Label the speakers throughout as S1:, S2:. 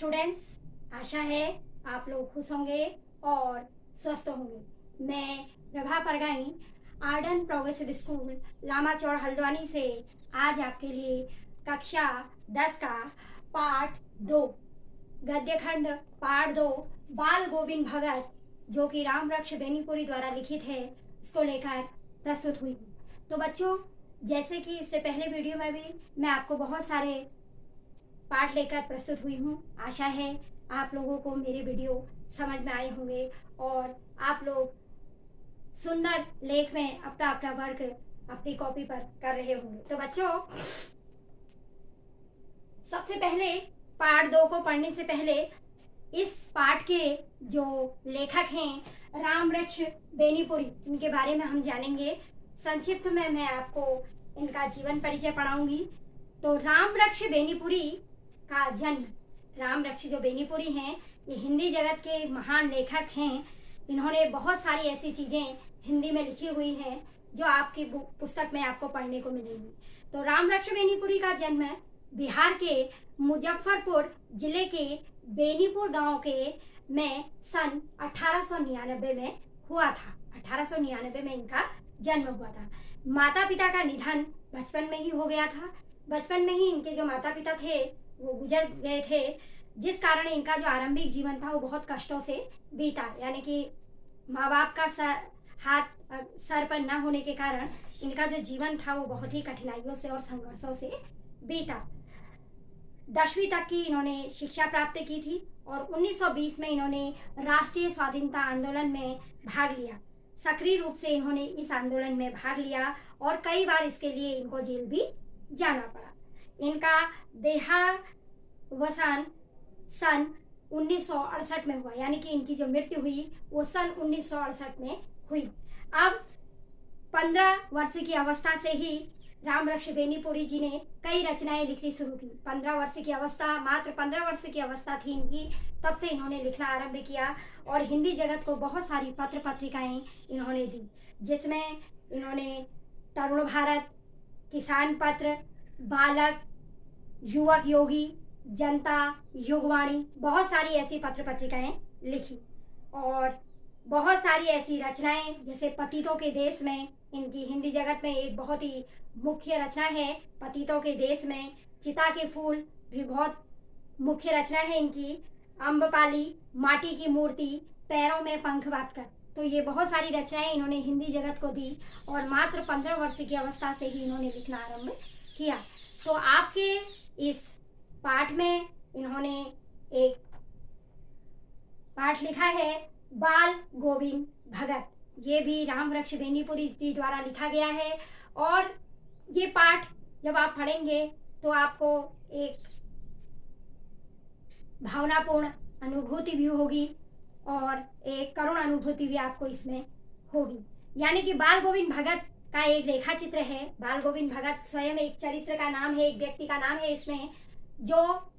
S1: Students, आशा है आप लोग खुश होंगे और स्वस्थ होंगे। मैं Prabha Pargai art and progressive school Lamachaur Haldwani से आज आपके लिए कक्षा 10 का पाठ 2 गद्यखंड पाठ 2 बाल गोविंद भगत जो कि रामरक्ष बेनीपुरी द्वारा लिखित है, इसको लेकर प्रस्तुत हुई हूँ। तो बच्चों, जैसे कि इससे पहले वीडियो में भी मैं आपको बहुत सारे पाठ लेकर प्रस्तुत हुई हूँ। आशा है आप लोगों को मेरे वीडियो समझ में आए होंगे और आप लोग सुंदर लेख में अपना अपना वर्क अपनी कॉपी पर कर रहे होंगे। तो बच्चों, सबसे पहले पाठ 2 को पढ़ने से पहले इस पाठ के जो लेखक हैं रामरक्ष बेनीपुरी, इनके बारे में हम जानेंगे। संक्षिप्त में मैं आपको इनका जीवन परिचय पढ़ाऊंगी। तो रामरक्ष बेनीपुरी का जन्म, रामरक्ष जो बेनीपुरी हैं, ये हिंदी जगत के महान लेखक हैं। इन्होंने बहुत सारी ऐसी चीज़ें हिंदी में लिखी हुई हैं जो आपकी पुस्तक में आपको पढ़ने को मिलेंगी। तो रामरक्ष बेनीपुरी का जन्म बिहार के मुजफ्फरपुर जिले के बेनीपुर गांव के में सन 1899 में हुआ था। 1899 में इनका जन्म हुआ था। माता पिता का निधन बचपन में ही हो गया था। बचपन में ही इनके जो माता पिता थे वो गुजर गए थे, जिस कारण इनका जो आरंभिक जीवन था वो बहुत कष्टों से बीता। यानी कि माँ बाप का सर पर न होने के कारण इनका जो जीवन था वो बहुत ही कठिनाइयों से और संघर्षों से बीता। 10वीं तक की इन्होंने शिक्षा प्राप्त की थी और 1920 में इन्होंने राष्ट्रीय स्वाधीनता आंदोलन में भाग लिया। सक्रिय रूप से इन्होंने इस आंदोलन में भाग लिया और कई बार इसके लिए इनको जेल भी जाना पड़ा। इनका देहावसान सन 1968 में हुआ, यानी कि इनकी जो मृत्यु हुई वो सन 1968 में हुई। अब 15 वर्ष की अवस्था से ही रामरक्ष बेनीपुरी जी ने कई रचनाएं लिखनी शुरू की। 15 वर्ष की अवस्था, मात्र 15 वर्ष की अवस्था थी इनकी, तब से इन्होंने लिखना आरंभ किया और हिंदी जगत को बहुत सारी पत्र पत्रिकाएं इन्होंने दी, जिसमें इन्होंने तरुण भारत, किसान पत्र, बालक, युवक योगी, जनता, युगवाणी, बहुत सारी ऐसी पत्र पत्रिकाएं लिखी। और बहुत सारी ऐसी रचनाएं, जैसे पतितों के देश में, इनकी हिंदी जगत में एक बहुत ही मुख्य रचना है पतितों के देश में। चिता के फूल भी बहुत मुख्य रचना है इनकी। अम्बपाली, माटी की मूर्ति, पैरों में पंख बांधकर। तो ये बहुत सारी रचनाएं इन्होंने हिंदी जगत को दी और मात्र 15 वर्ष की अवस्था से ही इन्होंने लिखना आरंभ किया। तो आपके इस पाठ में इन्होंने एक पाठ लिखा है बाल गोविंद भगत। ये भी रामरक्ष बेनीपुरी जी द्वारा लिखा गया है और ये पाठ जब आप पढ़ेंगे तो आपको एक भावनापूर्ण अनुभूति भी होगी और एक करुण अनुभूति भी आपको इसमें होगी। यानी कि बाल गोविंद भगत का एक रेखा चित्र है। बाल गोविंद भगत स्वयं एक चरित्र का नाम है, एक व्यक्ति का नाम है इसमें, जो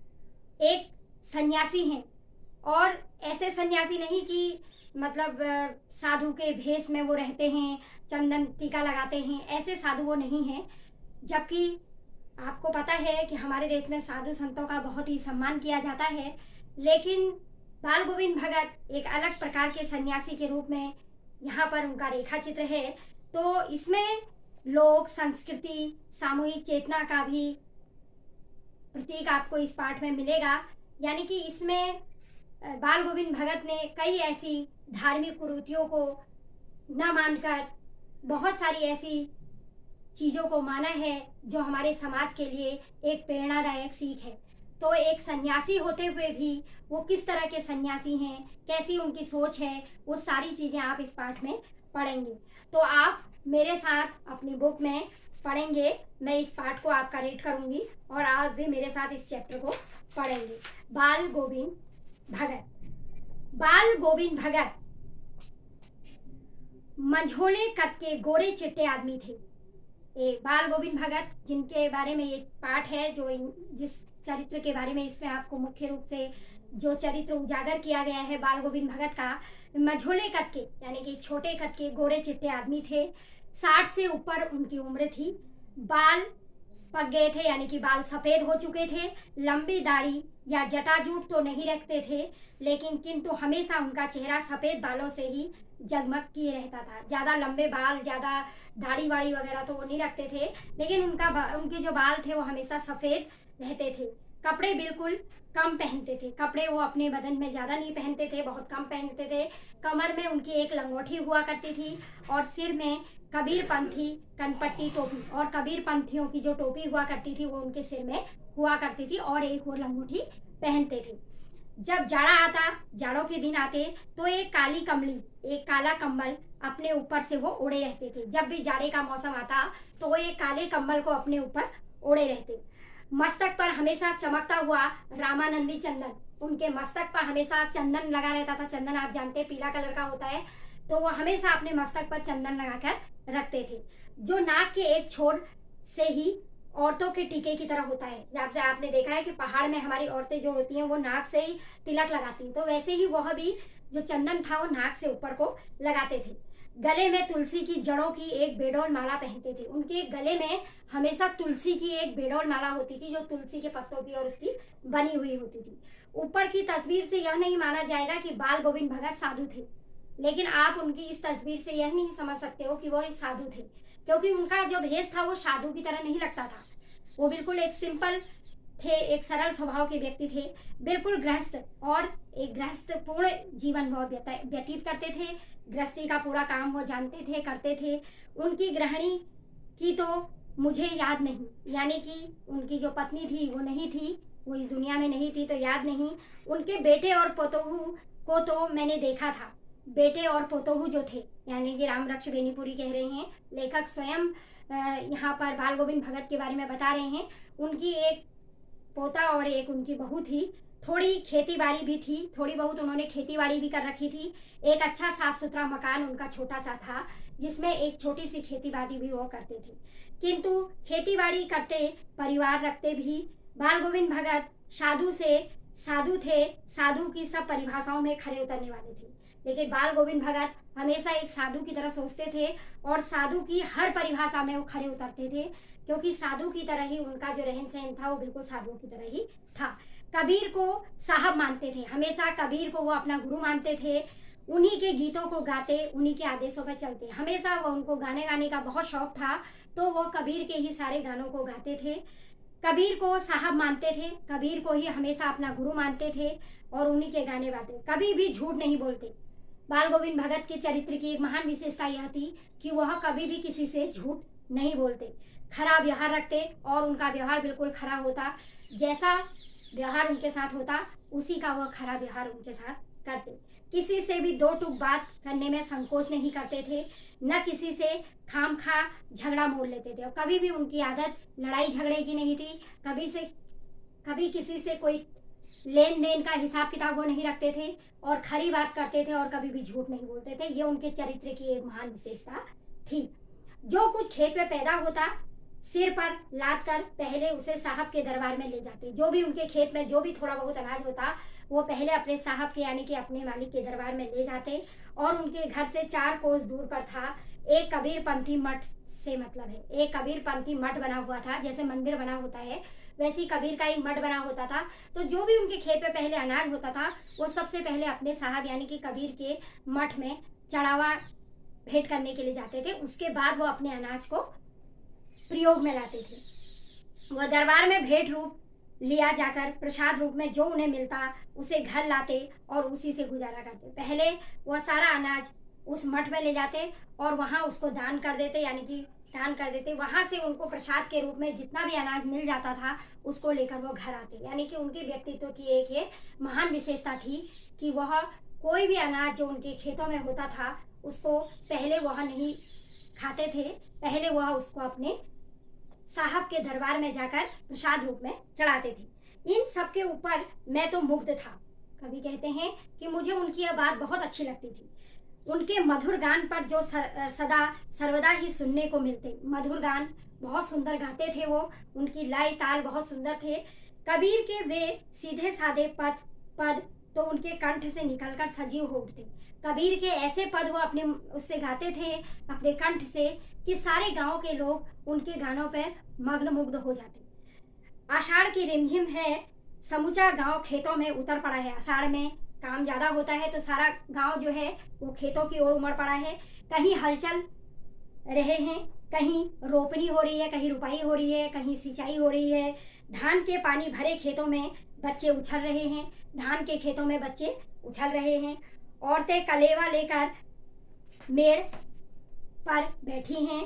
S1: एक सन्यासी हैं। और ऐसे सन्यासी नहीं कि मतलब साधु के भेष में वो रहते हैं, चंदन टीका लगाते हैं, ऐसे साधु वो नहीं हैं। जबकि आपको पता है कि हमारे देश में साधु संतों का बहुत ही सम्मान किया जाता है, लेकिन बाल गोविंद भगत एक अलग प्रकार के सन्यासी के रूप में यहाँ पर उनका रेखा चित्र है। तो इसमें लोक संस्कृति, सामूहिक चेतना का भी प्रतीक आपको इस पाठ में मिलेगा। यानी कि इसमें बाल गोविंद भगत ने कई ऐसी धार्मिक कुरीतियों को न मानकर बहुत सारी ऐसी चीज़ों को माना है जो हमारे समाज के लिए एक प्रेरणादायक सीख है। तो एक सन्यासी होते हुए भी वो किस तरह के सन्यासी हैं, कैसी उनकी सोच है, वो सारी चीज़ें आप इस पाठ में पढ़ेंगे। तो आप मेरे साथ अपनी बुक में पढ़ेंगे। मैं इस पाठ को आपका रीड करूंगी और आप भी मेरे साथ इस चैप्टर को पढ़ेंगे। बाल गोविंद भगत। बाल गोविंद भगत मंझोले कद के गोरे चिट्टे आदमी थे। एक बाल गोविंद भगत जिनके बारे में ये पाठ है, जो जिस चरित्र के बारे में इसमें आपको मुख्य रूप से जो चरित्र उजागर किया गया है बाल गोविंद भगत का, मंझोले कद के यानी कि छोटे कद के गोरे चिट्टे आदमी थे। 60 से ऊपर उनकी उम्र थी। बाल पक गए थे, यानी कि बाल सफ़ेद हो चुके थे। लंबी दाढ़ी या जटाजूट तो नहीं रखते थे, लेकिन किंतु हमेशा उनका चेहरा सफ़ेद बालों से ही जगमग किए रहता था। ज़्यादा लंबे बाल, ज़्यादा दाढ़ी वाड़ी वगैरह तो वो नहीं रखते थे, लेकिन उनके जो बाल थे वो हमेशा सफ़ेद रहते थे। कपड़े बिल्कुल कम पहनते थे, कपड़े वो अपने बदन में ज़्यादा नहीं पहनते थे, बहुत कम पहनते थे। कमर में उनकी एक लंगोटी हुआ करती थी और सिर में कबीरपंथी कनपट्टी टोपी, और कबीरपंथियों की जो टोपी हुआ करती थी वो उनके सिर में हुआ करती थी, और एक वो लंगोटी पहनते थे। जब जाड़ा आता, जाड़ों के दिन आते, तो एक काली कमली, एक काला कंबल अपने ऊपर से वो ओढ़े रहते थे। जब भी जाड़े का मौसम आता तो वो एक काले कंबल को अपने ऊपर ओढ़े रहते। मस्तक पर हमेशा चमकता हुआ रामानंदी चंदन, उनके मस्तक पर हमेशा चंदन लगा रहता था। चंदन आप जानते हैं पीला कलर का होता है, तो वो हमेशा अपने मस्तक पर चंदन लगाकर रखते थे, जो नाक के एक छोर से ही औरतों के टीके की तरह होता है। जब से आपने देखा है कि पहाड़ में हमारी औरतें जो होती हैं वो नाक से ही तिलक लगाती हैं, तो वैसे ही वह भी जो चंदन था वो नाक से ऊपर को लगाते थे। गले में तुलसी की जड़ों की एक बेडोल माला पहनते थे। उनके गले में हमेशा तुलसी की एक बेडोल माला होती थी, जो तुलसी के पत्तों की और उसकी बनी हुई होती थी। ऊपर की तस्वीर से यह नहीं माना जाएगा कि बाल गोविंद भगत साधु थे, लेकिन आप उनकी इस तस्वीर से यह नहीं समझ सकते हो कि वो एक साधु थे, क्योंकि उनका जो भेष था वो साधु की तरह नहीं लगता था। वो बिल्कुल एक सिंपल थे, एक सरल स्वभाव के व्यक्ति थे, बिल्कुल गृहस्थ, और एक गृहस्थ पूर्ण जीवन वो व्यतीत करते थे। गृहस्थी का पूरा काम वो जानते थे, करते थे। उनकी गृहिणी की तो मुझे याद नहीं, यानी कि उनकी जो पत्नी थी वो नहीं थी, वो इस दुनिया में नहीं थी, तो याद नहीं। उनके बेटे और पोतोहू को तो मैंने देखा था। बेटे और पोतोहू जो थे, यानी कि रामरक्ष बेनीपुरी कह रहे हैं, लेखक स्वयं यहाँ पर बाल गोविंद भगत के बारे में बता रहे हैं। उनकी एक पोता और एक उनकी बहू थी। थोड़ी खेती बाड़ी भी थी, थोड़ी बहुत उन्होंने खेती बाड़ी भी कर रखी थी। एक अच्छा साफ सुथरा मकान उनका छोटा सा था, जिसमें एक छोटी सी खेती बाड़ी भी वो करते थे। किंतु खेती बाड़ी करते, परिवार रखते भी, बाल गोविंद भगत साधु से साधु थे, साधु की सब परिभाषाओं में खरे उतरने वाले थे। लेकिन बाल गोविंद भगत हमेशा एक साधु की तरह सोचते थे, और साधु की हर परिभाषा में वो खरे उतरते थे, क्योंकि साधु की तरह ही उनका जो रहन सहन था वो बिल्कुल साधुओं की तरह ही था। कबीर को साहब मानते थे, हमेशा कबीर को वो अपना गुरु मानते थे। उन्हीं के गीतों को गाते, उन्हीं के आदेशों पर चलते। हमेशा वो उनको गाने का बहुत शौक था, तो वो कबीर के ही सारे गानों को गाते थे। कबीर को साहब मानते थे, कबीर को ही हमेशा अपना गुरु मानते थे, और उन्हीं के गाने गाते। कभी भी झूठ नहीं बोलते। बाल गोविंद भगत के चरित्र की एक महान विशेषता यह थी कि वह कभी भी किसी से झूठ नहीं बोलते, खरा व्यवहार रखते, और उनका व्यवहार बिल्कुल खरा होता। जैसा व्यवहार उनके साथ होता उसी का वह खरा व्यवहार उनके साथ करते। किसी से भी दो टूक बात करने में संकोच नहीं करते थे, न किसी से खामखा झगड़ा मोड़ लेते थे, और कभी भी उनकी आदत लड़ाई झगड़े की नहीं थी। कभी किसी से कोई लेन देन का हिसाब किताब वो नहीं रखते थे, और खरी बात करते थे, और कभी भी झूठ नहीं बोलते थे। ये उनके चरित्र की एक महान विशेषता थी। जो कुछ खेत में पैदा होता, सिर पर लाद कर पहले उसे साहब के दरबार में ले जाते। जो भी उनके खेत में जो भी थोड़ा बहुत अनाज होता, वो पहले अपने साहब के, यानी कि अपने मालिक के दरबार में ले जाते। और उनके घर से 4 कोस दूर पर था एक कबीरपंथी मठ, से मतलब है एक कबीरपंथी मठ बना हुआ था। जैसे मंदिर बना होता है वैसे ही कबीर का एक मठ बना होता था। तो जो भी उनके खेत पे पहले अनाज होता था, वो सबसे पहले अपने साहब यानी कि कबीर के मठ में चढ़ावा भेंट करने के लिए जाते थे। उसके बाद वो अपने अनाज को प्रयोग में लाते थे। वह दरबार में भेंट रूप लिया जाकर प्रसाद रूप में जो उन्हें मिलता उसे घर लाते और उसी से गुजारा करते। पहले वह सारा अनाज उस मठ में ले जाते और वहाँ उसको दान कर देते, यानी कि दान कर देते। वहाँ से उनको प्रसाद के रूप में जितना भी अनाज मिल जाता था उसको लेकर वो घर आते। यानी कि उनके व्यक्तित्व की एक ये महान विशेषता थी कि वह कोई भी अनाज जो उनके खेतों में होता था उसको पहले वह नहीं खाते थे, पहले वह उसको अपने साहब के दरबार में जाकर प्रसाद रूप में चढ़ाते थे। इन सब के ऊपर मैं तो मुग्ध था। कवि कहते हैं कि मुझे उनकी यह बात बहुत अच्छी लगती थी। उनके मधुर गान पर जो सदा सर्वदा ही सुनने को मिलते। मधुर गान बहुत सुंदर गाते थे वो, उनकी लय ताल बहुत सुंदर थे। कबीर के वे सीधे साधे पद तो उनके कंठ से निकलकर सजीव हो उठते। कबीर के ऐसे पद वो अपने उससे गाते थे अपने कंठ से कि सारे गांव के लोग उनके गानों पर मग्नमुग्ध हो जाते। आषाढ़ की रिमझिम है, समूचा गांव खेतों में उतर पड़ा है। आषाढ़ में काम ज्यादा होता है तो सारा गांव जो है वो खेतों की ओर उमड़ पड़ा है। कहीं हलचल रहे हैं, कहीं रोपनी हो रही है, कहीं रुपाई हो रही है, कहीं सिंचाई हो रही है। धान के पानी भरे खेतों में बच्चे उछल रहे हैं, धान के खेतों में बच्चे उछल रहे हैं। औरतें कलेवा लेकर मेड़ पर बैठी हैं।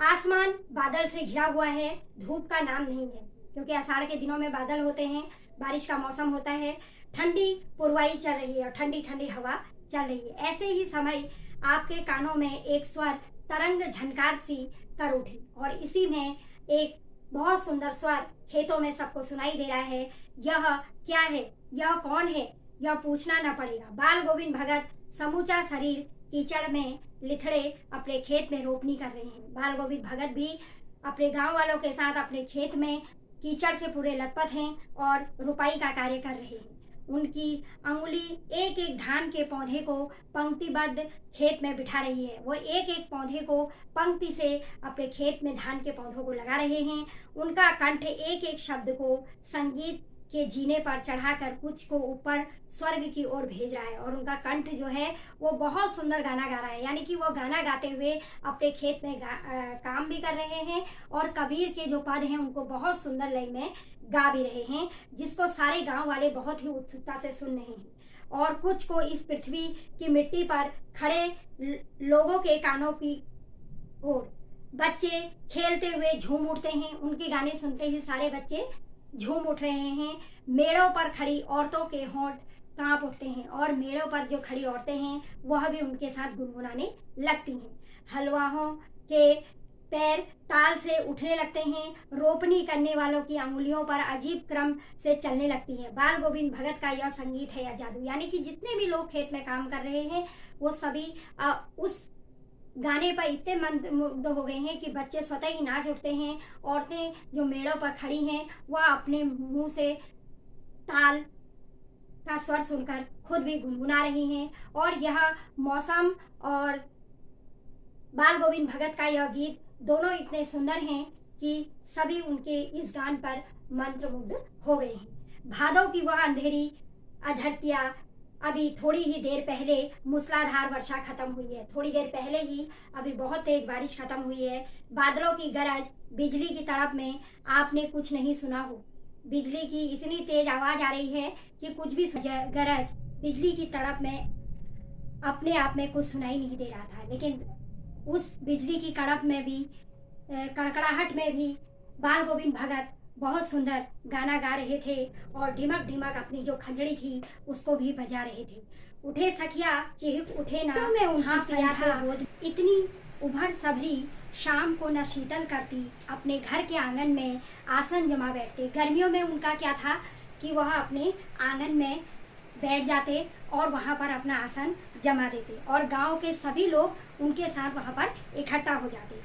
S1: आसमान बादल से घिरा हुआ है, धूप का नाम नहीं है, क्योंकि आषाढ़ के दिनों में बादल होते हैं, बारिश का मौसम होता है। ठंडी पुरवाई चल रही है और ठंडी ठंडी हवा चल रही है। ऐसे ही समय आपके कानों में एक स्वर तरंग झनकार सी कर उठी और इसी में एक बहुत सुंदर स्वर खेतों में सबको सुनाई दे रहा है। यह क्या है, यह कौन है, यह पूछना न पड़ेगा। बाल गोविंद भगत समूचा शरीर कीचड़ में लिथड़े अपने खेत में रोपनी कर रहे हैं। बाल गोविंद भगत भी अपने गांव वालों के साथ अपने खेत में कीचड़ से पूरे लथपथ हैं और रुपाई का कार्य कर रहे हैं। उनकी अंगुली एक एक धान के पौधे को पंक्तिबद्ध खेत में बिठा रही है। वो एक एक पौधे को पंक्ति से अपने खेत में धान के पौधों को लगा रहे हैं। उनका कंठ एक एक शब्द को संगीत के जीने पर चढ़ाकर कुछ को ऊपर स्वर्ग की ओर भेज रहा है और उनका कंठ जो है वो बहुत सुंदर गाना गा रहा है। यानी कि वो गाना गाते हुए अपने खेत में काम भी कर रहे हैं और कबीर के जो पद हैं उनको बहुत सुंदर लय में गा भी रहे हैं, जिसको सारे गांव वाले बहुत ही उत्सुकता से सुन रहे हैं। और कुछ को इस पृथ्वी की मिट्टी पर खड़े लोगों के कानों की ओर बच्चे खेलते हुए झूम उठते हैं। उनके गाने सुनते ही सारे बच्चे झूम उठ रहे हैं। मेड़ों पर खड़ी औरतों के होंठ कांप उठते हैं और मेड़ों पर जो खड़ी औरतें हैं वह भी उनके साथ गुनगुनाने लगती हैं। हलवाहों के पैर ताल से उठने लगते हैं। रोपनी करने वालों की अंगुलियों पर अजीब क्रम से चलने लगती है। बाल गोविंद भगत का यह संगीत है या जादू। यानी कि जितने भी लोग खेत में काम कर रहे हैं वो सभी उस गाने पर इतने मंत्रमुग्ध हो गए हैं कि बच्चे स्वतः ही नाच उठते हैं। औरतें जो मेड़ों पर खड़ी हैं वह अपने मुंह से ताल का स्वर सुनकर खुद भी गुनगुना रही हैं। और यह मौसम और बाल गोविंद भगत का यह गीत दोनों इतने सुंदर हैं कि सभी उनके इस गान पर मंत्रमुग्ध हो गए हैं। भादव की वह अंधेरी अधरतिया अभी थोड़ी ही देर पहले मूसलाधार वर्षा खत्म हुई है। थोड़ी देर पहले ही अभी बहुत तेज बारिश खत्म हुई है। बादलों की गरज, बिजली की तड़प में आपने कुछ नहीं सुना हो। बिजली की इतनी तेज आवाज आ रही है कि कुछ भी गरज, बिजली की तड़प में अपने आप में कुछ सुनाई नहीं दे रहा था। लेकिन उस बिजली की कड़प में भी, कड़कड़ाहट में भी बाल गोविंद भगत बहुत सुंदर गाना गा रहे थे और ढिमक ढिमक अपनी जो खंजड़ी थी उसको भी बजा रहे थे। उठे सखिया चिहिक उठे ना मैं उन्हां था, इतनी उभर सबरी शाम को न शीतल करती, अपने घर के आंगन में आसन जमा बैठते। गर्मियों में उनका क्या था कि वह अपने आंगन में बैठ जाते और वहाँ पर अपना आसन जमा देते और गांव के सभी लोग उनके साथ वहाँ पर इकट्ठा हो जाते।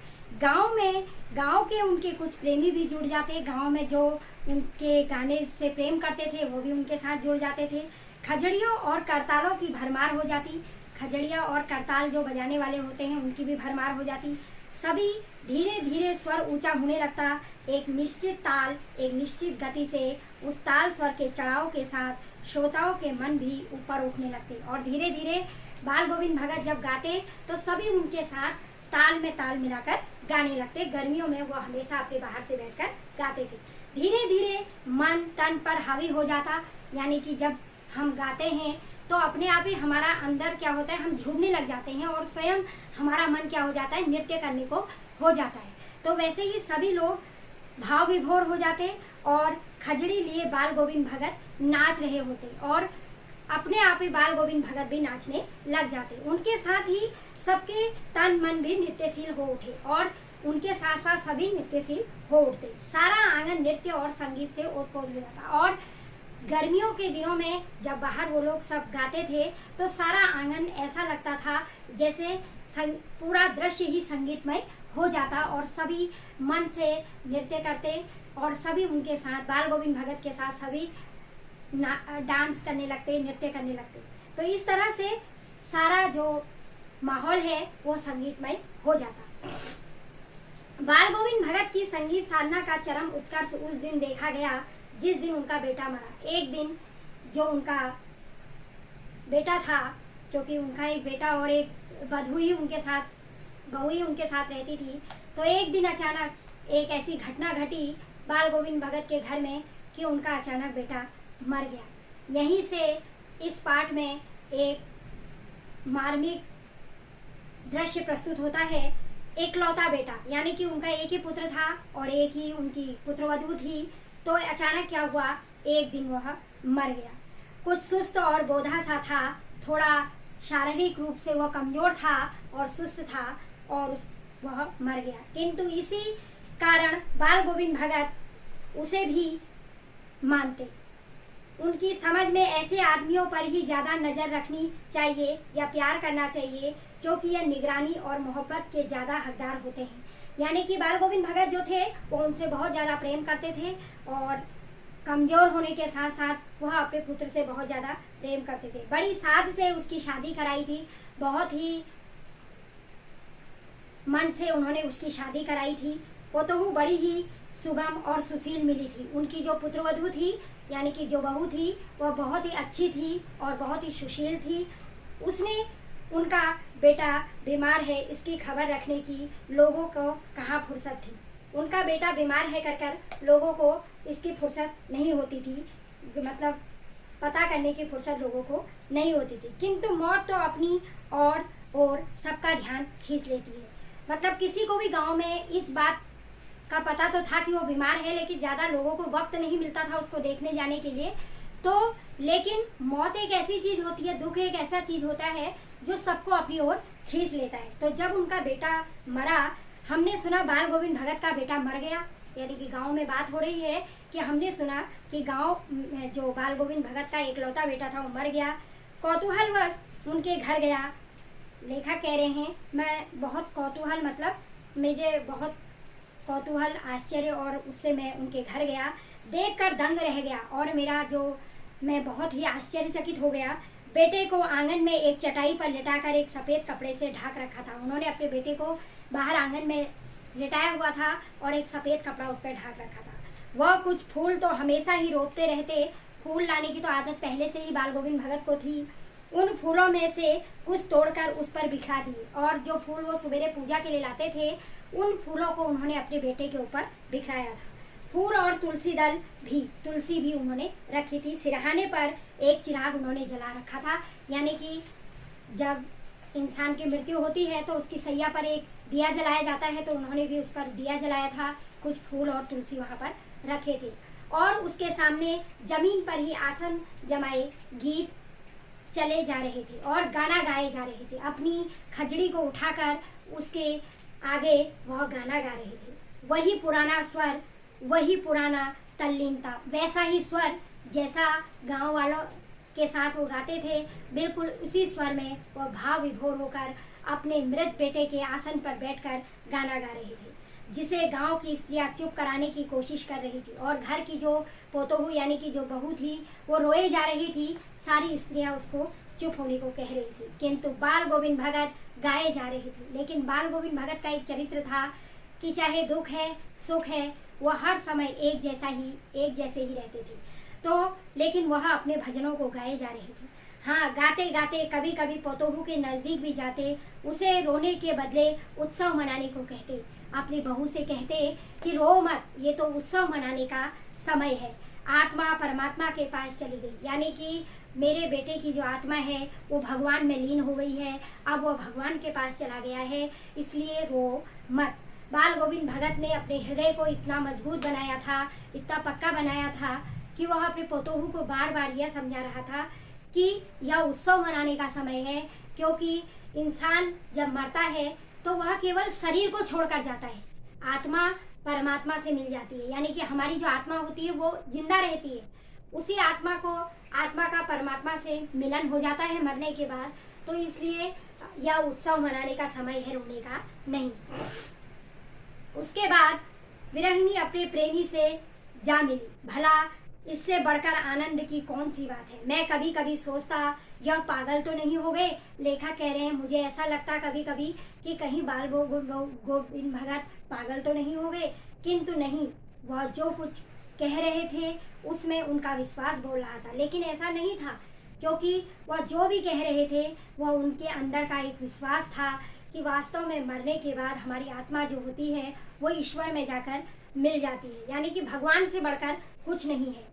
S1: गांव के उनके कुछ प्रेमी भी जुड़ जाते। गांव में जो उनके गाने से प्रेम करते थे वो भी उनके साथ जुड़ जाते थे। खजड़ियों और करतालों की भरमार हो जाती। खजड़िया और करताल जो बजाने वाले होते हैं उनकी भी भरमार हो जाती। सभी धीरे धीरे स्वर ऊंचा होने लगता। एक निश्चित ताल, एक निश्चित गति से उस ताल स्वर के चढ़ाव के साथ श्रोताओं के मन भी ऊपर उठने लगते और धीरे धीरे बाल गोविंद भगत जब गाते तो सभी उनके साथ ताल में ताल मिलाकर गाने लगते। गर्मियों में वो हमेशा अपने बाहर से बैठकर गाते थे। धीरे धीरे मन तन पर हावी हो जाता। यानी कि जब हम गाते हैं तो अपने आप ही हमारा अंदर क्या होता है, हम झूमने लग जाते हैं और स्वयं हमारा मन क्या हो जाता है, नृत्य करने को हो जाता है। तो वैसे ही सभी लोग भाव विभोर हो जाते और खजड़ी लिए बाल गोविंद भगत नाच रहे होते और अपने आप ही बाल गोविंद भगत भी नाचने लग जाते। उनके साथ ही सबके तन मन भी नृत्यशील हो उठे और उनके साथ साथ सभी नृत्यशील हो उठते। सारा आंगन नृत्य और संगीत से ओत-पोत हो जाता। और गर्मियों के दिनों में जब बाहर वो लोग सब गाते थे तो सारा आंगन ऐसा लगता था जैसे पूरा दृश्य ही संगीतमय हो जाता और सभी मन से नृत्य करते और सभी उनके साथ बाल गोविंद भगत के साथ सभी डांस करने लगते, नृत्य करने लगते। तो इस तरह से सारा जो माहौल है वो संगीतमय हो जाता। बाल गोविंद भगत की संगीत साधना का चरम उत्कर्ष उस दिन देखा गया जिस दिन उनका बेटा मरा। एक दिन जो उनका बेटा था, क्योंकि उनका एक बेटा और एक बहू ही उनके साथ रहती थी, तो एक दिन अचानक एक ऐसी घटना घटी बाल गोविंद भगत के घर में कि उनका अचानक बेटा मर गया। यहीं से इस पाठ में एक मार्मिक दृश्य प्रस्तुत होता है। एकलौता बेटा, यानी कि उनका एक ही पुत्र था और एक ही उनकी पुत्रवधू थी, तो अचानक क्या हुआ, एक दिन वह मर गया। कुछ सुस्त और बोधा सा था, थोड़ा शारीरिक रूप से वह कमजोर था और सुस्त था और वह मर गया। किंतु इसी कारण बाल गोविंद भगत उसे भी मानते। उनकी समझ में ऐसे आदमियों पर ही ज्यादा नजर रखनी चाहिए या प्यार करना चाहिए क्योंकि यह निगरानी और मोहब्बत के ज्यादा हकदार होते हैं। यानी कि बाल गोविंद भगत जो थे वो उनसे बहुत ज्यादा प्रेम करते थे और कमजोर होने के साथ साथ वह अपने पुत्र से बहुत ज्यादा प्रेम करते थे। बड़ी साध से उसकी शादी कराई थी, बहुत ही मन से उन्होंने उसकी शादी कराई थी। पोतोहू बड़ी ही सुगम और सुशील मिली थी। उनकी जो पुत्रवधू थी यानी कि जो बहू थी वह बहुत ही अच्छी थी और बहुत ही सुशील थी। उसने उनका बेटा बीमार है इसकी खबर रखने की लोगों को कहाँ फुर्सत थी। उनका बेटा बीमार है कर लोगों को इसकी फुर्सत नहीं होती थी, मतलब पता करने की फुर्सत लोगों को नहीं होती थी। किंतु मौत तो अपनी और सबका ध्यान खींच लेती है। मतलब किसी को भी गांव में इस बात का पता तो था कि वो बीमार है, लेकिन ज्यादा लोगों को वक्त नहीं मिलता था उसको देखने जाने के लिए। तो लेकिन मौत एक ऐसी चीज होती है, दुख एक ऐसा चीज होता है जो सबको अपनी ओर खींच लेता है। तो जब उनका बेटा मरा, हमने सुना बाल गोविंद भगत का बेटा मर गया, यानी कि गांव में बात हो रही है कि हमने सुना कि गांव में जो बाल गोविंद भगत का एकलौता बेटा था वो मर गया। कौतूहलवश उनके घर गया। लेखक कह रहे हैं मैं बहुत कौतूहल, मतलब मुझे बहुत कौतूहल, आश्चर्य और उससे मैं उनके घर गया, देखकर दंग रह गया और मैं बहुत ही आश्चर्यचकित हो गया। बेटे को आंगन में एक चटाई पर लिटाकर एक सफेद कपड़े से ढक रखा था। उन्होंने अपने बेटे को बाहर आंगन में लिटाया हुआ था और एक सफेद कपड़ा उस पर ढक रखा था। वह कुछ फूल तो हमेशा ही रोपते रहते, फूल लाने की तो आदत पहले से ही बाल गोविंद भगत को थी। उन फूलों में से कुछ तोड़कर उस पर बिखरा दिए और जो फूल वो सवेरे पूजा के लिए लाते थे उन फूलों को उन्होंने अपने बेटे के ऊपर बिखराया था। फूल और तुलसी भी उन्होंने रखी थी। सिरहाने पर एक चिराग उन्होंने जला रखा था, यानी कि जब इंसान की मृत्यु होती है तो उसकी सैया पर एक दिया जलाया जाता है, तो उन्होंने भी उस पर दिया जलाया था। कुछ फूल और तुलसी वहां पर रखे थे और उसके सामने जमीन पर ही आसन जमाए गीत चले जा रहे थे और गाना गाए जा रहे थे। अपनी खजड़ी को उठाकर उसके आगे वह गाना गा रहे थे। वही पुराना स्वर, वही पुराना तल्लीनता, वैसा ही स्वर जैसा गांव वालों के साथ वो गाते थे, बिल्कुल उसी स्वर में वह भाव विभोर होकर अपने मृत बेटे के आसन पर बैठकर गाना गा रहे थे, जिसे गांव की स्त्रियां चुप कराने की कोशिश कर रही थी और घर की जो पोतोहू यानी कि जो बहू थी वो रोए जा रही थी। सारी स्त्रियां उसको चुप होने को कह रही थी, किंतु बाल गोविंद भगत गाए जा रहे थे। लेकिन बाल गोविंद भगत का एक चरित्र था कि चाहे दुख है सुख है वह हर समय एक जैसे ही रहते थे। तो लेकिन वह अपने भजनों को गाए जा रहे थे। हाँ, गाते गाते कभी कभी पोतोहू के नजदीक भी जाते, उसे रोने के बदले उत्सव मनाने को कहते, अपनी बहू से कहते कि रो मत, ये तो उत्सव मनाने का समय है। आत्मा परमात्मा के पास चली गई, यानी कि मेरे बेटे की जो आत्मा है वो भगवान में लीन हो गई है, अब वो भगवान के पास चला गया है, इसलिए रो मत। बाल गोविंद भगत ने अपने हृदय को इतना मजबूत बनाया था, इतना पक्का बनाया था कि वह अपने पोतोहू को बार बार यह समझा रहा था कि यह उत्सव मनाने का समय है, क्योंकि इंसान जब मरता है तो वह केवल शरीर को छोड़कर जाता है, आत्मा परमात्मा से मिल जाती है, यानी कि हमारी जो आत्मा होती है वो जिंदा रहती है, उसी आत्मा का परमात्मा से मिलन हो जाता है मरने के बाद। तो इसलिए यह उत्सव मनाने का समय है, रोने का नहीं। उसके बाद विरहिणी अपने प्रेमी से जा मिली। भला इससे बढ़कर आनंद की कौन सी बात है। मैं कभी कभी सोचता यह पागल तो नहीं हो गए। लेखक कह रहे हैं मुझे ऐसा लगता कभी कभी कि कहीं बाल गोविंद भगत पागल तो नहीं हो गए, किंतु नहीं, वह जो कुछ कह रहे थे उसमें उनका विश्वास बोल रहा था। लेकिन ऐसा नहीं था, क्योंकि वह जो भी कह रहे थे वह उनके अंदर का एक विश्वास था कि वास्तव में मरने के बाद हमारी आत्मा जो होती है वो ईश्वर में जाकर मिल जाती है, यानी कि भगवान से बढ़कर कुछ नहीं है।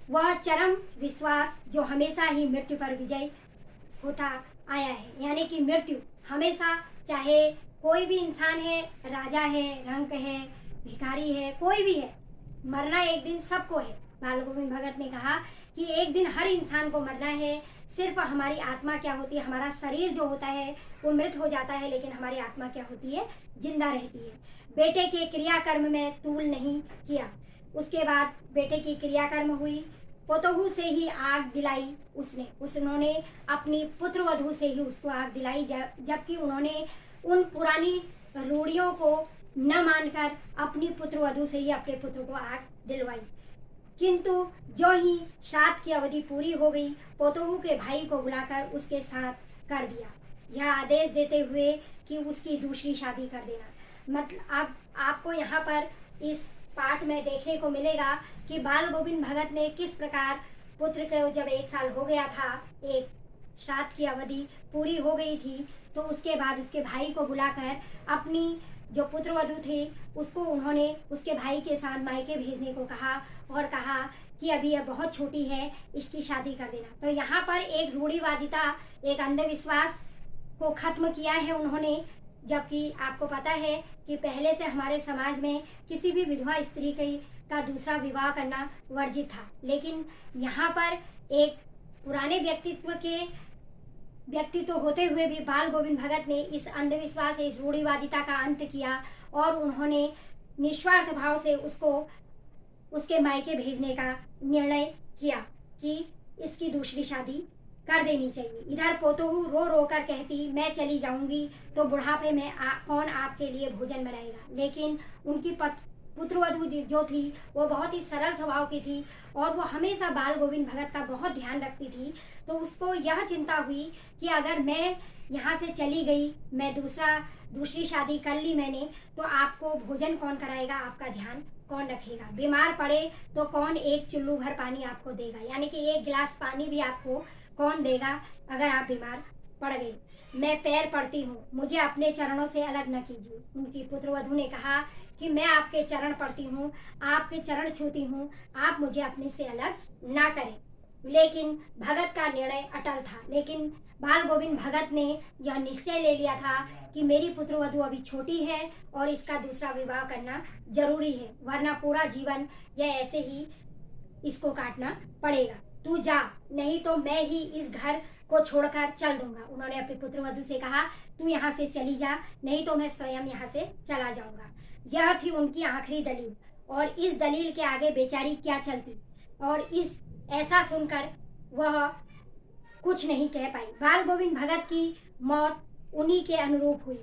S1: वह चरम विश्वास जो हमेशा ही मृत्यु पर विजय होता आया है, यानी कि मृत्यु हमेशा, चाहे कोई भी इंसान है, राजा है, रंक है, भिखारी है, कोई भी है, मरना एक दिन सबको है। बाल गोविंद भगत ने कहा कि एक दिन हर इंसान को मरना है। सिर्फ हमारी आत्मा क्या होती है, हमारा शरीर जो होता है वो मृत हो जाता है, लेकिन हमारी आत्मा क्या होती है, जिंदा रहती है। बेटे के क्रियाकर्म में तूल नहीं किया। उसके बाद बेटे की क्रियाकर्म हुई, पोतोहू से ही आग दिलाई उन्होंने अपनी पुत्र वधू से ही उसको आग दिलाई, जबकि उन्होंने उन पुरानी रूढ़ियों को न मानकर अपनी पुत्र वधू से ही अपने पुत्र को आग दिलवाई। किंतु जो ही श्राद्ध की अवधि पूरी हो गई, पोतोहू के भाई को बुलाकर उसके साथ कर दिया, यह आदेश देते हुए कि उसकी दूसरी शादी कर देना। मतलब अब आपको यहाँ पर इस पाठ में देखने को मिलेगा कि बाल गोविंद भगत ने किस प्रकार पुत्र को, जब 1 साल हो गया था, एक श्राद्ध की अवधि पूरी हो गई थी, तो उसके बाद उसके भाई को बुलाकर अपनी जो पुत्र वधू थे उसको उन्होंने उसके भाई के साथ मायके भेजने को कहा और कहा कि अभी यह बहुत छोटी है, इसकी शादी कर देना। तो यहाँ पर एक रूढ़िवादिता, एक अंधविश्वास को खत्म किया है उन्होंने, जबकि आपको पता है कि पहले से हमारे समाज में किसी भी विधवा स्त्री का दूसरा विवाह करना वर्जित था। लेकिन यहाँ पर एक पुराने व्यक्तित्व होते हुए भी बाल गोविंद भगत ने इस अंधविश्वास, इस रूढ़िवादिता का अंत किया और उन्होंने निस्वार्थ भाव से उसको उसके मायके भेजने का निर्णय किया कि इसकी दूसरी शादी कर देनी चाहिए। इधर पोतोहू रो रो कर कहती मैं चली जाऊंगी तो बुढ़ापे में कौन आपके लिए भोजन बनाएगा। लेकिन उनकी पुत्रवधू जो थी वो बहुत ही सरल स्वभाव की थी और वो हमेशा बाल गोविंद भगत का बहुत ध्यान रखती थी। तो उसको यह चिंता हुई कि अगर मैं यहाँ से चली गई, मैं दूसरी शादी कर ली मैंने, तो आपको भोजन कौन कराएगा, आपका ध्यान कौन रखेगा, बीमार पड़े तो कौन एक चुल्लू भर पानी आपको देगा, यानी कि 1 गिलास पानी भी आपको कौन देगा अगर आप बीमार पड़ गए। मैं पैर पड़ती हूँ, मुझे अपने चरणों से अलग न कीजिए। उनकी पुत्रवधू ने कहा कि मैं आपके चरण पड़ती हूँ, आपके चरण छूती हूँ, आप मुझे अपने से अलग ना करें। लेकिन भगत का निर्णय अटल था। लेकिन बाल गोविंद भगत ने यह निश्चय ले लिया था कि मेरी पुत्रवधू अभी छोटी है और इसका दूसरा विवाह करना जरूरी है, वरना पूरा जीवन यह ऐसे ही इसको काटना पड़ेगा। तू जा, नहीं तो मैं ही इस घर को छोड़कर चल दूंगा। उन्होंने अपनी पुत्रवधू से कहा तू यहाँ से चली जा, नहीं तो मैं स्वयं यहाँ से चला जाऊंगा। यह थी उनकी आखिरी दलील और इस दलील के आगे बेचारी क्या चलती, और ऐसा सुनकर वह कुछ नहीं कह पाई। बाल गोविंद भगत की मौत उन्हीं के अनुरूप हुई।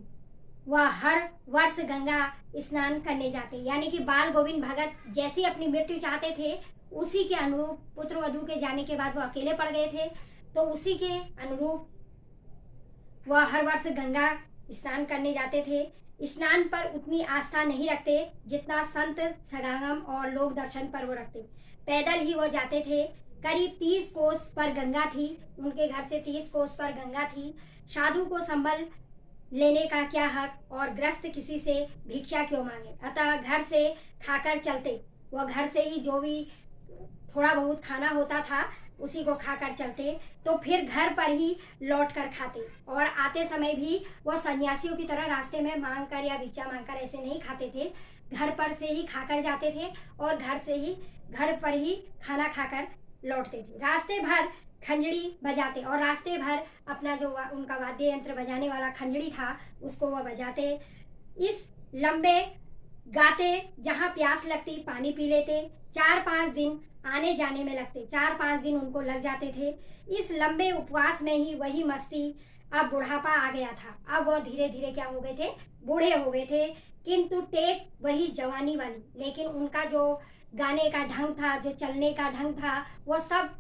S1: वह हर वर्ष गंगा स्नान करने जाते, यानी कि बाल गोविंद भगत जैसी अपनी मृत्यु चाहते थे उसी के अनुरूप पुत्रवधू के जाने के बाद वो अकेले पड़ गए थे, तो उसी के अनुरूप वह हर वर्ष गंगा स्नान करने जाते थे। स्नान पर उतनी आस्था नहीं रखते जितना संत समागम और लोक दर्शन पर वो रखते। पैदल ही वो जाते थे। करीब 30 कोस पर गंगा थी, उनके घर से 30 कोस पर गंगा थी। साधु को संबल लेने का क्या हक, और ग्रस्त किसी से भिक्षा क्यों मांगे। अतः घर से खाकर चलते, वह घर से ही जो भी थोड़ा बहुत खाना होता था उसी को खाकर चलते, तो फिर घर पर ही लौट कर खाते। और आते समय भी वह सन्यासियों की तरह रास्ते में मांग कर या भिक्षा मांगकर ऐसे नहीं खाते थे, घर पर से ही खाकर जाते थे और घर पर ही खाना खाकर लौटते थे। रास्ते भर खंजड़ी बजाते और रास्ते भर अपना जो उनका वाद्य यंत्र बजाने वाला खंजड़ी था उसको वह बजाते। इस लंबे गाते, जहाँ प्यास लगती पानी पी लेते। 4-5 दिन आने जाने में लगते, 4-5 दिन उनको लग जाते थे। इस लंबे उपवास में ही वही मस्ती। अब बुढ़ापा आ गया था, अब वो धीरे धीरे क्या हो गए थे, बूढ़े हो गए थे, किंतु टेक वही जवानी वाली। लेकिन उनका जो गाने का ढंग था, जो चलने का ढंग था, वो सब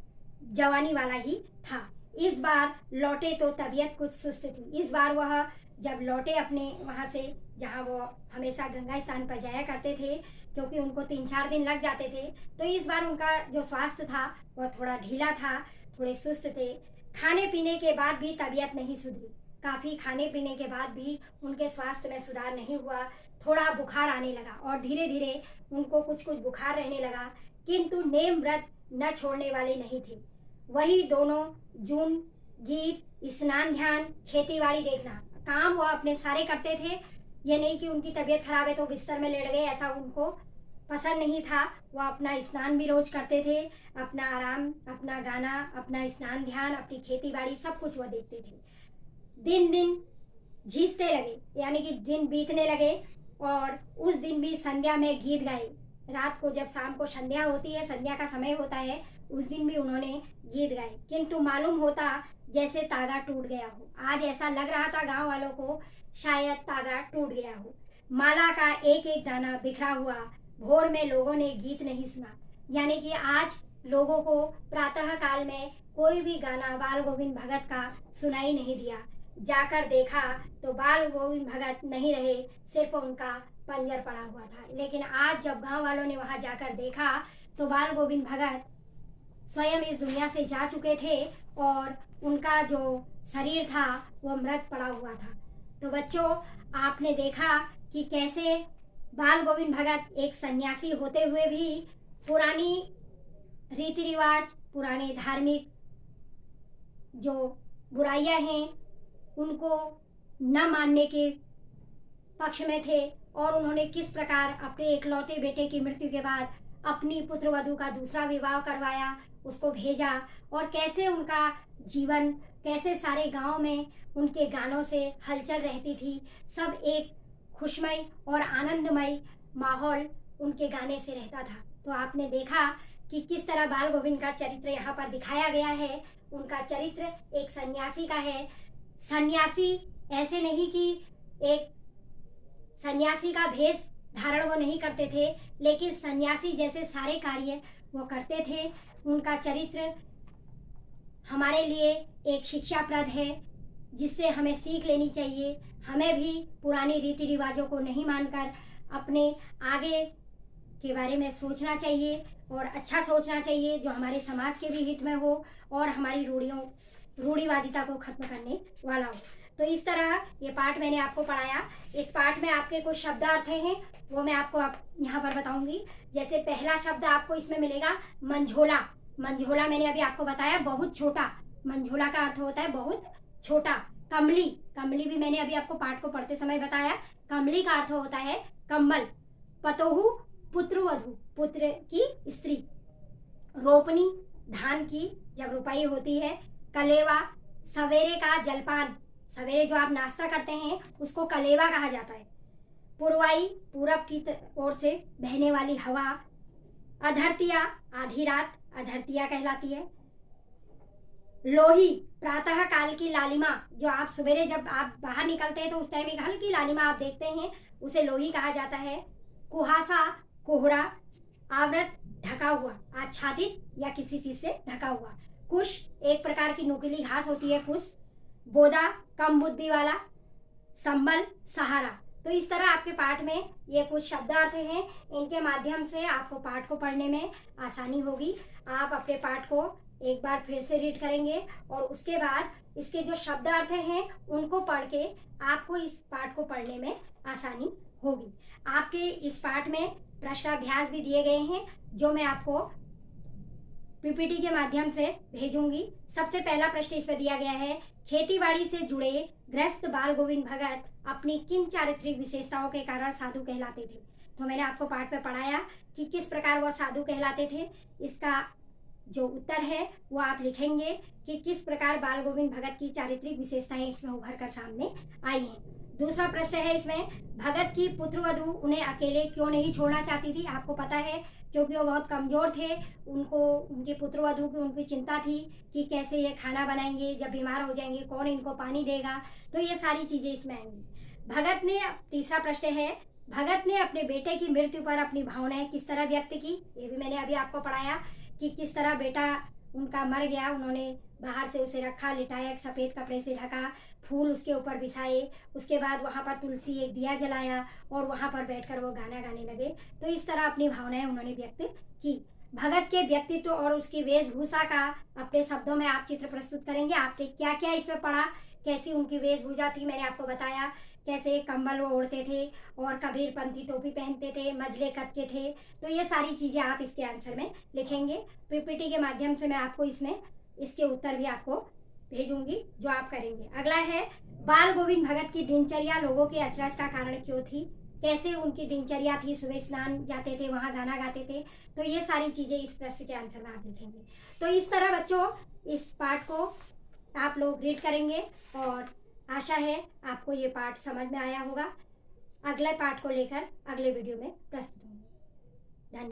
S1: जवानी वाला ही था। इस बार लौटे तो तबीयत कुछ सुस्त थी। इस बार वह जब लौटे अपने वहाँ से, जहाँ वो हमेशा गंगा स्नान पर जाया करते थे, क्योंकि उनको 3-4 दिन लग जाते थे, तो इस बार उनका जो स्वास्थ्य था वह थोड़ा ढीला था, थोड़े सुस्त थे। खाने पीने के बाद भी तबीयत नहीं सुधरी, काफ़ी खाने पीने के बाद भी उनके स्वास्थ्य में सुधार नहीं हुआ। थोड़ा बुखार आने लगा और धीरे धीरे उनको कुछ कुछ बुखार रहने लगा, किंतु नेम व्रत न छोड़ने वाले नहीं थे। वही दोनों जून, गीत, स्नान, ध्यान, खेती बाड़ी देखना, काम वो अपने सारे करते थे। ये नहीं कि उनकी तबीयत खराब है तो बिस्तर में लेट गए, ऐसा उनको पसंद नहीं था। वो अपना स्नान भी रोज करते थे, अपना आराम, अपना गाना, अपना स्नान ध्यान, अपनी खेती बाड़ी सब कुछ वो देखते थे। दिन दिन झीसते लगे, यानी कि दिन बीतने लगे, और उस दिन भी संध्या में गीत गाए। रात को जब शाम को संध्या होती है, संध्या का समय होता है, उस दिन भी उन्होंने गीत गाए, किंतु मालूम होता जैसे तागा टूट गया हो। आज ऐसा लग रहा था गांव वालों को शायद तागा टूट गया हो। माला का एक एक दाना बिखरा हुआ, भोर में लोगों ने गीत नहीं सुना। यानी कि आज लोगों को प्रातः काल में कोई भी गाना बाल गोविंद भगत का सुनाई नहीं दिया। जाकर देखा तो बाल गोविंद भगत नहीं रहे, सिर्फ उनका पंजर पड़ा हुआ था। लेकिन आज जब गांव वालों ने वहां जाकर देखा तो बाल गोविंद भगत स्वयं इस दुनिया से जा चुके थे और उनका जो शरीर था वो मृत पड़ा हुआ था। तो बच्चों, आपने देखा कि कैसे बाल गोविंद भगत एक सन्यासी होते हुए भी पुरानी रीति रिवाज, पुराने धार्मिक जो बुराइयां हैं उनको न मानने के पक्ष में थे, और उन्होंने किस प्रकार अपने एकलौते बेटे की मृत्यु के बाद अपनी पुत्रवधू का दूसरा विवाह करवाया, उसको भेजा, और कैसे उनका जीवन, कैसे सारे गांव में उनके गानों से हलचल रहती थी। सब एक खुशमय और आनंदमय माहौल उनके गाने से रहता था। तो आपने देखा कि किस तरह बाल गोविंद का चरित्र यहाँ पर दिखाया गया है। उनका चरित्र एक सन्यासी का है। सन्यासी ऐसे नहीं कि एक सन्यासी का भेष धारण वो नहीं करते थे, लेकिन सन्यासी जैसे सारे कार्य वो करते थे। उनका चरित्र हमारे लिए एक शिक्षाप्रद है, जिससे हमें सीख लेनी चाहिए। हमें भी पुरानी रीति रिवाजों को नहीं मानकर अपने आगे के बारे में सोचना चाहिए, और अच्छा सोचना चाहिए, जो हमारे समाज के भी हित में हो और हमारी रूढ़िवादिता को खत्म करने वाला हो। तो इस तरह ये पाठ मैंने आपको पढ़ाया। इस पाठ में आपके कुछ शब्दार्थ हैं, वो मैं आपको यहाँ पर बताऊंगी। जैसे पहला शब्द आपको इसमें मिलेगा मंझोला। मंझोला मैंने अभी आपको बताया बहुत छोटा। मंझोला का अर्थ होता है बहुत छोटा। कमली, कमली भी मैंने अभी आपको पाठ को पढ़ते समय बताया। कमली का अर्थ होता है कम्बल। पतोहू, पुत्रवधू, पुत्र की स्त्री। रोपनी, धान की जब रुपाई होती है। कलेवा, सवेरे का जलपान, सवेरे जो आप नाश्ता करते हैं उसको कलेवा कहा जाता है। पुरवाई, पूरब की ओर से बहने वाली हवा। अधरतिया, आधी रात अधरतिया कहलाती है। लोही, प्रातः काल की लालिमा, जो आप सवेरे जब आप बाहर निकलते हैं तो उस टाइम एक हल्की लालिमा आप देखते हैं, उसे लोही कहा जाता है। कुहासा, कोहरा, आवृत, ढका हुआ, आच्छादित या किसी चीज से ढका हुआ। कुश, एक प्रकार की नुकीली घास होती है कुश। बोदा, कम बुद्धि वाला। संबल, सहारा। तो इस तरह आपके पाठ में ये कुछ शब्दार्थ हैं। इनके माध्यम से आपको पाठ को पढ़ने में आसानी होगी। आप अपने पाठ को एक बार फिर से रीड करेंगे और उसके बाद इसके जो शब्दार्थ हैं उनको पढ़ के आपको इस पाठ को पढ़ने में आसानी होगी। आपके इस पाठ में प्रश्नाभ्यास भी दिए गए हैं, जो मैं आपको पीपीटी के माध्यम से भेजूंगी। सबसे पहला प्रश्न इसमें दिया गया है, खेतीबाड़ी से जुड़े गृहस्थ बाल गोविंद भगत अपनी किन चारित्रिक विशेषताओं के कारण साधु कहलाते थे। तो मैंने आपको पाठ में पढ़ाया कि किस प्रकार वह साधु कहलाते थे। इसका जो उत्तर है वो आप लिखेंगे कि किस प्रकार बाल गोविंद भगत की चारित्रिक विशेषताएं इसमें उभर कर सामने आई हैं। दूसरा प्रश्न है इसमें, भगत की पुत्रवधू उन्हें अकेले क्यों नहीं छोड़ना चाहती थी। आपको पता है क्योंकि वो बहुत कमजोर थे, उनको उनके पुत्रवधू की उनकी चिंता थी कि कैसे ये खाना बनाएंगे, जब बीमार हो जाएंगे कौन इनको पानी देगा। तो ये सारी चीजें इसमें आएंगी। भगत ने, तीसरा प्रश्न है, भगत ने अपने बेटे की मृत्यु पर अपनी भावनाएं किस तरह व्यक्त की, ये भी मैंने अभी आपको पढ़ाया कि किस तरह बेटा उनका मर गया, उन्होंने बाहर से उसे रखा, लिटाया, एक सफ़ेद कपड़े से ढका, फूल उसके ऊपर बिछाए, उसके बाद वहाँ पर तुलसी एक दिया जलाया और वहाँ पर बैठकर वो गाना गाने लगे। तो इस तरह अपनी भावनाएं उन्होंने व्यक्त की। भगत के व्यक्तित्व और उसकी वेशभूषा का अपने शब्दों में आप चित्र प्रस्तुत करेंगे। आपने क्या क्या इसमें पढ़ा, कैसी उनकी वेशभूषा थी, मैंने आपको बताया कैसे कम्बल वो ओढ़ते थे और कबीरपंथी टोपी पहनते थे, मजले कद के थे। तो ये सारी चीज़ें आप इसके आंसर में लिखेंगे। पीपीटी के माध्यम से मैं आपको इसमें इसके उत्तर भी आपको भेजूंगी जो आप करेंगे। अगला है बाल गोविंद भगत की दिनचर्या लोगों के अचरज का कारण क्यों थी, कैसे उनकी दिनचर्या थी, सुबह स्नान जाते थे, वहाँ गाना गाते थे। तो ये सारी चीज़ें इस प्रश्न के आंसर में आप लिखेंगे। तो इस तरह बच्चों इस पाठ को आप लोग रीड करेंगे और आशा है आपको ये पाठ समझ में आया होगा। अगले पाठ को लेकर अगले वीडियो में प्रस्तुत होंगे।